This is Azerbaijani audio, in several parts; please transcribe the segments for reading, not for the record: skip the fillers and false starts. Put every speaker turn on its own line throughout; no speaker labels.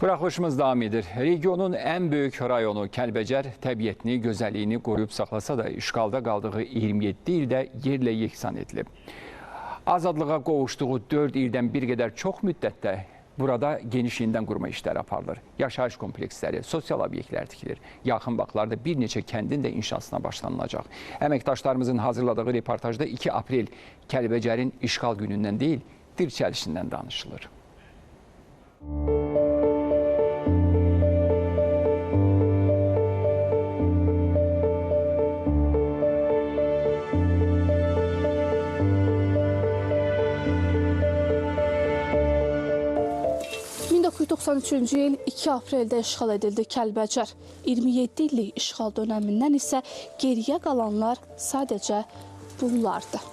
Buraxılışımız davam edir. Regionun ən böyük rayonu Kəlbəcər təbiətini, gözəlliyini qoruyub saxlasa da işğalda qaldığı 27 ildə yerlə yeksan edilib. Azadlığa qovuşduğu 4 ildən bir qədər çox müddətdə burada geniş yenidən qurma işləri aparılır. Yaşayış kompleksləri, sosial obyektlər tikilir. Yaxın vaxtlarda bir neçə kəndin də inşasına başlanılacaq. Əməkdaşlarımızın hazırladığı reportajda 2 aprel Kəlbəcərin işğal günündən deyil, dirçəlişindən danışılır.
1993-cü il 2 apreldə işğal edildi Kəlbəcər. 27 illik işğal dönəmindən isə geriyə qalanlar sadəcə bunlardır.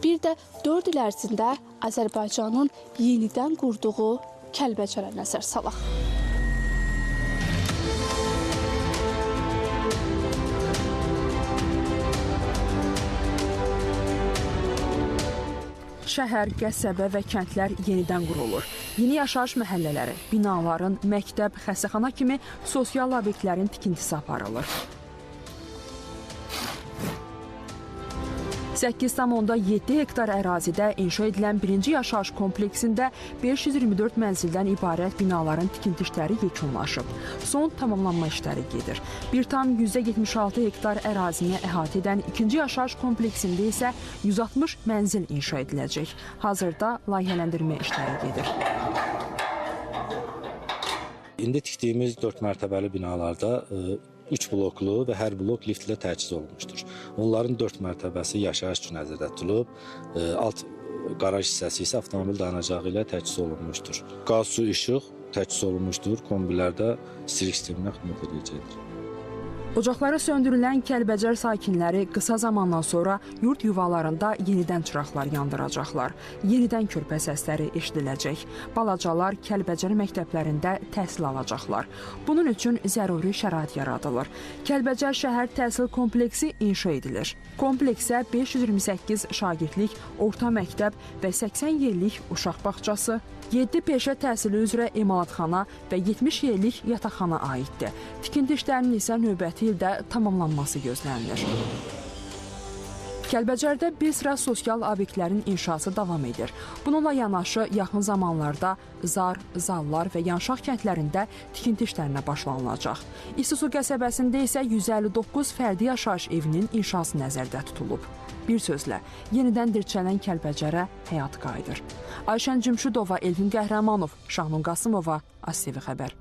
Bir də 4 il ərzində Azərbaycanın yenidən qurduğu Kəlbəcərə nəzər salaq.
Şəhər, qəsəbə və kəndlər yenidən qurulur. Yeni yaşayış məhəllələri, binaların, məktəb, xəstəxana kimi sosial obyektlərin tikintisi aparılır. 8,7 hektar ərazidə inşa edilən birinci yaşayış kompleksində 524 mənzildən ibarət binaların tikinti işləri yekunlaşıb. Son tamamlanma işləri gedir. 1,76 hektar ərazini əhatə edən ikinci yaşayış kompleksində isə 160 mənzil inşa ediləcək. Hazırda layihələndirmə işləri gedir.
İndi tikdiyimiz 4 mərtəbəli binalarda 3 bloklu və hər blok liftlə təchiz olunmuşdur. Onların 4 mərtəbəsi yaşayış üçün nəzərdə tutulub, alt qaraj hissəsi isə avtomobil dayanacağı ilə təchiz olunmuşdur. Qaz, su, işıq təchiz olunmuşdur, kombilərdə istilik sisteminə xidmət edəcəkdir.
Ocaqlara söndürülən Kəlbəcər sakinləri qısa zamandan sonra yurd yuvalarında yenidən çıraqlar yandıracaqlar. Yenidən körpə səsləri eşidiləcək. Balacalar Kəlbəcər məktəblərində təhsil alacaqlar. Bunun üçün zəruri şərait yaradılır. Kəlbəcər şəhər təhsil kompleksi inşa edilir. Kompleksə 528 şagirdlik orta məktəb və 80 yerlik uşaq bağçası, 7 peşə təhsili üzrə emalatxana və 70 yerlik yataqxana aiddir. Tikinti işlərinin isə növbəti ildə tamamlanması gözlənilir. Kəlbəcərdə bir sıra sosial obyektlərin inşası davam edir. Bununla yanaşı yaxın zamanlarda Zar, Zallar və Yanşaq kəndlərində tikinti işlərinə başlanılacaq. İstisu qəsəbəsində isə 159 fərdi yaşayış evinin inşası nəzərdə tutulub. Bir sözlə, yenidən dirçələn Kəlbəcərə həyat qayıdır. Ayşən Cümşüdova, Elvin Qəhrəmanov, Şahnun Qasımova, ASTV xəbər.